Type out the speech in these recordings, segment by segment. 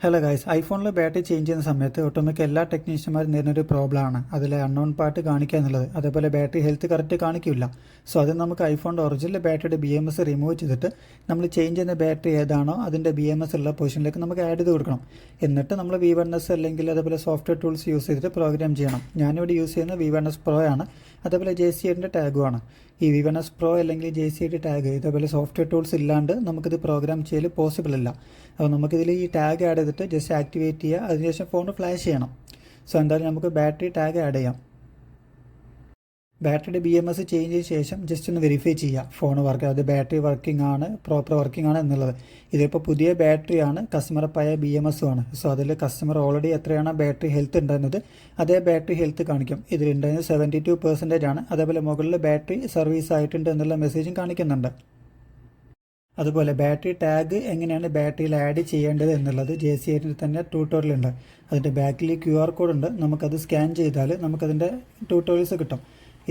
Hello guys, ഐഫോണിൽ battery change ചെയ്യുന്ന സമയത്ത് ഒട്ടുമിക്ക എല്ലാ ടെക്നീഷ്യന്മാരും നേരിടുന്ന ഒരു പ്രോബ്ലമാണ് അതിൽ അൺനോൺ പാർട്ട് കാണിക്കുക എന്നുള്ളത്. അതേപോലെ ബാറ്ററി ഹെൽത്ത് കറക്റ്റ് കാണിക്കില്ല. സോ അത് നമുക്ക് ഐഫോണിൻ്റെ ഒറിജിനൽ ബാറ്ററിയുടെ BMS റിമൂവ് ചെയ്തിട്ട് നമ്മൾ ചേഞ്ച് ചെയ്യുന്ന ബാറ്ററി ഏതാണോ അതിൻ്റെ BMS ഉള്ള പൊസിഷനിലേക്ക് നമുക്ക് ആഡ് ചെയ്ത് കൊടുക്കണം. എന്നിട്ട് നമ്മൾ V1S അല്ലെങ്കിൽ അതേപോലെ സോഫ്റ്റ്വെയർ ടൂൾസ് യൂസ് ചെയ്തിട്ട് പ്രോഗ്രാം ചെയ്യണം. ഞാനിവിടെ യൂസ് ചെയ്യുന്നത് V1S Pro ആണ്. അതേപോലെ JC8ൻ്റെ ടാഗുമാണ്. ഈ V1S Pro അല്ലെങ്കിൽ JC8 ടാഗ് ഇതേപോലെ സോഫ്റ്റ്വെയർ ടൂൾസ് ഇല്ലാണ്ട് നമുക്കിത് പ്രോഗ്രാം ചെയ്യൽ പോസിബിൾ അല്ല. അപ്പോൾ നമുക്കിതിൽ ഈ ടാഗ് ആഡ് ചെയ്തിട്ട് ജസ്റ്റ് ആക്ടിവേറ്റ് ചെയ്യുക. അതിനുശേഷം ഫോൺ ഫ്ലാഷ് ചെയ്യണം. സോ എന്തായാലും നമുക്ക് ബാറ്ററി ടാഗ് ആഡ് ചെയ്യാം. ബാറ്ററിയുടെ BMS ചേഞ്ച് ചെയ്ത ശേഷം ജസ്റ്റ് ഒന്ന് വെരിഫൈ ചെയ്യുക ഫോൺ വർക്ക്, അത് ബാറ്ററി വർക്കിംഗ് ആണ്, പ്രോപ്പർ വർക്കിംഗ് ആണ് എന്നുള്ളത്. ഇതിപ്പോൾ പുതിയ ബാറ്ററിയാണ്, കസ്റ്റമർ പഴയ BMS ആണ്. സോ അതിൽ കസ്റ്റമർ ഓൾറെഡി എത്രയാണ് ബാറ്ററി ഹെൽത്ത് ഉണ്ടായിരുന്നത് അതേ ബാറ്ററി ഹെൽത്ത് കാണിക്കും. ഇതിലുണ്ടായിരുന്നത് 72% ആണ്. അതേപോലെ മുകളിൽ ബാറ്ററി സർവീസ് ആയിട്ടുണ്ട് എന്നുള്ള മെസ്സേജും കാണിക്കുന്നുണ്ട്. അതുപോലെ ബാറ്ററി ടാഗ് എങ്ങനെയാണ് ബാറ്ററിയിൽ ആഡ് ചെയ്യേണ്ടത് എന്നുള്ളത് JC8ൽ തന്നെ ട്യൂട്ടോറിയൽ ഉണ്ട്. അതിൻ്റെ ബാക്കിൽ QR കോഡ് ഉണ്ട്. നമുക്കത് സ്കാൻ ചെയ്താൽ നമുക്കതിൻ്റെ ട്യൂട്ടോറിയൽസ് കിട്ടും.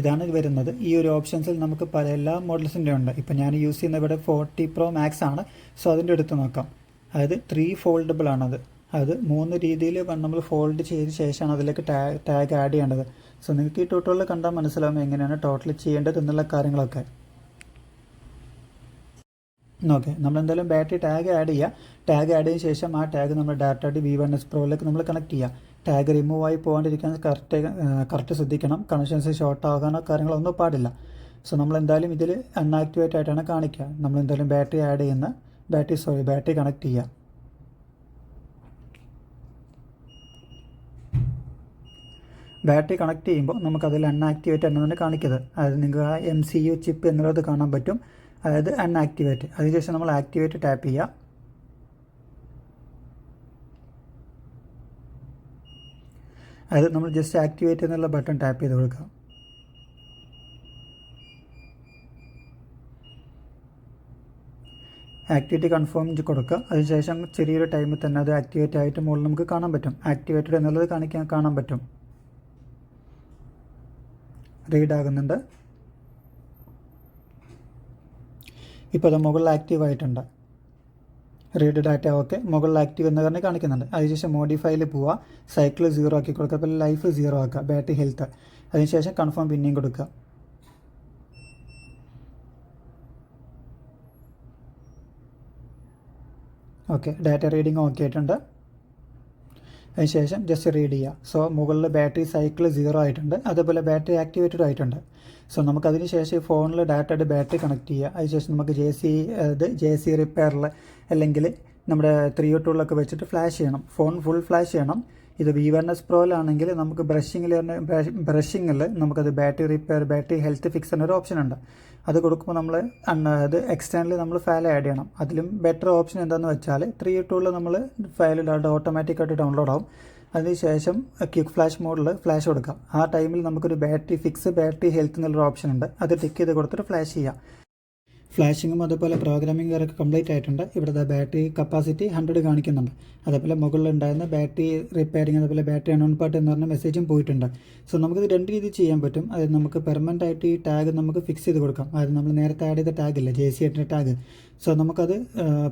ഇതാണ് വരുന്നത്. ഈ ഒരു ഓപ്ഷൻസിൽ നമുക്ക് പല എല്ലാ മോഡൽസിൻ്റെ ഉണ്ട്. ഇപ്പോൾ ഞാൻ യൂസ് ചെയ്യുന്ന ഇവിടെ 40 Pro Max ആണ്. സോ അതിൻ്റെ എടുത്ത് നോക്കാം. അതായത് 3 ഫോൾഡബിൾ ആണത്. അത് 3 രീതിയിൽ നമ്മൾ ഫോൾഡ് ചെയ്ത ശേഷമാണ് അതിലേക്ക് ടാഗ് ആഡ് ചെയ്യേണ്ടത്. സോ നിങ്ങൾക്ക് ഈ ട്യൂട്ടോറിയൽ കണ്ടാൽ മനസ്സിലാവും എങ്ങനെയാണ് ടോട്ടൽ ചെയ്യേണ്ടത് എന്നുള്ള കാര്യങ്ങളൊക്കെ. ഓക്കെ, നമ്മളെന്തായാലും ബാറ്ററി ടാഗ് ആഡ് ചെയ്യുക. ടാഗ് ആഡ് ചെയ്ത ശേഷം ആ ടാഗ് നമ്മൾ ഡയറക്റ്റായിട്ട് V1S Proയിലേക്ക് നമ്മൾ കണക്ട് ചെയ്യുക. ടാഗ് റിമൂവ് ആയി പോകാണ്ടിരിക്കാൻ കറക്റ്റ് ശ്രദ്ധിക്കണം. കണക്ഷൻസ് ഷോർട്ട് ആകാനോ കാര്യങ്ങളൊന്നും പാടില്ല. സോ നമ്മളെന്തായാലും ഇതിൽ അൺആക്ടിവേറ്റ് ആയിട്ടാണ് കാണിക്കുക. നമ്മളെന്തായാലും ബാറ്ററി ആഡ് ചെയ്യുന്ന ബാറ്ററി കണക്ട് ചെയ്യുക. ബാറ്ററി കണക്ട് ചെയ്യുമ്പോൾ നമുക്കതിൽ അൺആക്ടിവേറ്റ് എന്നതാണ് കാണിക്കുന്നത്. അതായത് നിങ്ങൾക്ക് ആ MCU ചിപ്പ് എന്നുള്ളത് കാണാൻ പറ്റും. അതായത് അൺആക്ടിവേറ്റ്. അതിനുശേഷം നമ്മൾ ആക്ടിവേറ്റ് ടാപ്പ് ചെയ്യുക. അതായത് നമ്മൾ ജസ്റ്റ് ആക്ടിവേറ്റ് എന്നുള്ള ബട്ടൺ ടാപ്പ് ചെയ്ത് കൊടുക്കുക. ആക്ടിവിറ്റി കൺഫേം കൊടുക്കുക. അതിനുശേഷം ചെറിയൊരു ടൈമിൽ തന്നെ അത് ആക്ടിവേറ്റ് ആയിട്ട് മുകളിൽ നമുക്ക് കാണാൻ പറ്റും. ആക്ടിവേറ്റഡ് എന്നുള്ളത് കാണാൻ പറ്റും. റീഡ് ആകുന്നുണ്ട്. ഇപ്പോൾ അത് മുകളിൽ ആക്റ്റീവ് ആയിട്ടുണ്ട്. റീഡ് ഡാറ്റ ഓക്കെ, മുകളിൽ ആക്റ്റീവ് എന്ന് പറഞ്ഞ് കാണിക്കുന്നുണ്ട്. അതിനുശേഷം മോഡിഫൈയിൽ പോവുക, സൈക്കിൾ 0 ആക്കി കൊടുക്കുക. അപ്പോൾ ലൈഫ് 0 ആക്കുക, ബാറ്ററി ഹെൽത്ത്. അതിനുശേഷം കൺഫേം പിന്നെയും കൊടുക്കുക. ഓക്കെ, ഡാറ്റ റീഡിങ് ഓക്കെ ആയിട്ടുണ്ട്. അതിനുശേഷം ജസ്റ്റ് റീഡ് ചെയ്യുക. സോ മുകളിൽ ബാറ്ററി സൈക്കിൾ 0 ആയിട്ടുണ്ട്. അതേപോലെ ബാറ്ററി ആക്ടിവേറ്റഡ് ആയിട്ടുണ്ട്. സോ നമുക്കതിന് ശേഷം ഈ ഫോണിൽ ഡയറക്റ്റായിട്ട് ബാറ്ററി കണക്ട് ചെയ്യുക. അതിനുശേഷം നമുക്ക് JC റിപ്പയറിൽ അല്ലെങ്കിൽ നമ്മുടെ 302 വെച്ചിട്ട് ഫ്ലാഷ് ചെയ്യണം. ഫോൺ ഫുൾ ഫ്ലാഷ് ചെയ്യണം. ഇത് V1S Proയിലാണെങ്കിൽ നമുക്ക് ബ്രഷിങ്ങിൽ നമുക്കത് battery repair, battery health fix എന്നൊരു ഓപ്ഷൻ ഉണ്ട്. അത് കൊടുക്കുമ്പോൾ നമ്മൾ അത് എക്സ്റ്റേണലി നമ്മൾ ഫയൽ ആഡ് ചെയ്യണം. അതിലും ബെറ്റർ ഓപ്ഷൻ എന്താണെന്ന് വെച്ചാൽ 302 നമ്മൾ ഫയൽ ഓട്ടോമാറ്റിക്കായിട്ട് ഡൗൺലോഡ് ആവും. അതിനുശേഷം ക്വിക്ക് ഫ്ലാഷ് മോഡിൽ ഫ്ലാഷ് കൊടുക്കാം. ആ ടൈമിൽ നമുക്കൊരു ബാറ്ററി ഹെൽത്ത് എന്നുള്ളൊരു ഓപ്ഷൻ ഉണ്ട്. അത് ടിക്ക് ചെയ്ത് കൊടുത്തിട്ട് ഫ്ലാഷ് ചെയ്യാം. ഫ്ലാഷിങ്ങും അതുപോലെ പ്രോഗ്രാമിംഗ് വരെ കംപ്ലീറ്റ് ആയിട്ടുണ്ട്. ഇവിടുത്തെ ബാറ്ററി കപ്പാസിറ്റി 100 കാണിക്കുന്നുണ്ട്. അതേപോലെ മുകളിലുണ്ടായിരുന്ന ബാറ്ററി റിപ്പയറിങ്, അതുപോലെ ബാറ്ററി അൺനോൺ പാർട്ട് എന്ന് പറഞ്ഞ മെസ്സേജും പോയിട്ടുണ്ട്. സോ നമുക്കിത് 2 രീതി ചെയ്യാൻ പറ്റും. അതായത് നമുക്ക് പെർമനൻ്റ് ആയിട്ട് ഈ ടാഗ് നമുക്ക് ഫിക്സ് ചെയ്ത് കൊടുക്കാം. അതായത് നമ്മൾ നേരത്തെ ആഡ് ചെയ്ത ടാഗില്ല, JC8 ടാഗ്. സോ നമുക്കത്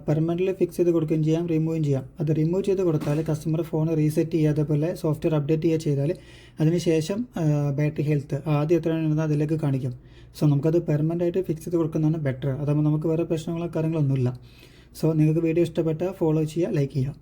പെർമനൻ്റ്ലി ഫിക്സ് ചെയ്ത് കൊടുക്കുകയും ചെയ്യാം, റിമൂവും ചെയ്യാം. അത് റിമൂവ് ചെയ്ത് കൊടുത്താൽ കസ്റ്റമർ ഫോൺ റീസെറ്റ് ചെയ്യുക, അതേപോലെ സോഫ്റ്റ്വെയർ അപ്ഡേറ്റ് ചെയ്യുക ചെയ്താൽ അതിനുശേഷം ബാറ്ററി ഹെൽത്ത് ആദ്യം എത്രയാണെന്ന് അതിലേക്ക് കാണിക്കും. സോ നമുക്കത് പെർമനൻ്റ് ആയിട്ട് ഫിക്സ് ചെയ്ത് കൊടുക്കുന്നതാണ് ബെറ്റർ. അതാകുമ്പോൾ നമുക്ക് വേറെ പ്രശ്നങ്ങളോ കാര്യങ്ങളൊന്നുമില്ല. സോ നിങ്ങൾക്ക് വീഡിയോ ഇഷ്ടപ്പെട്ടാൽ ഫോളോ ചെയ്യുക, ലൈക്ക് ചെയ്യുക.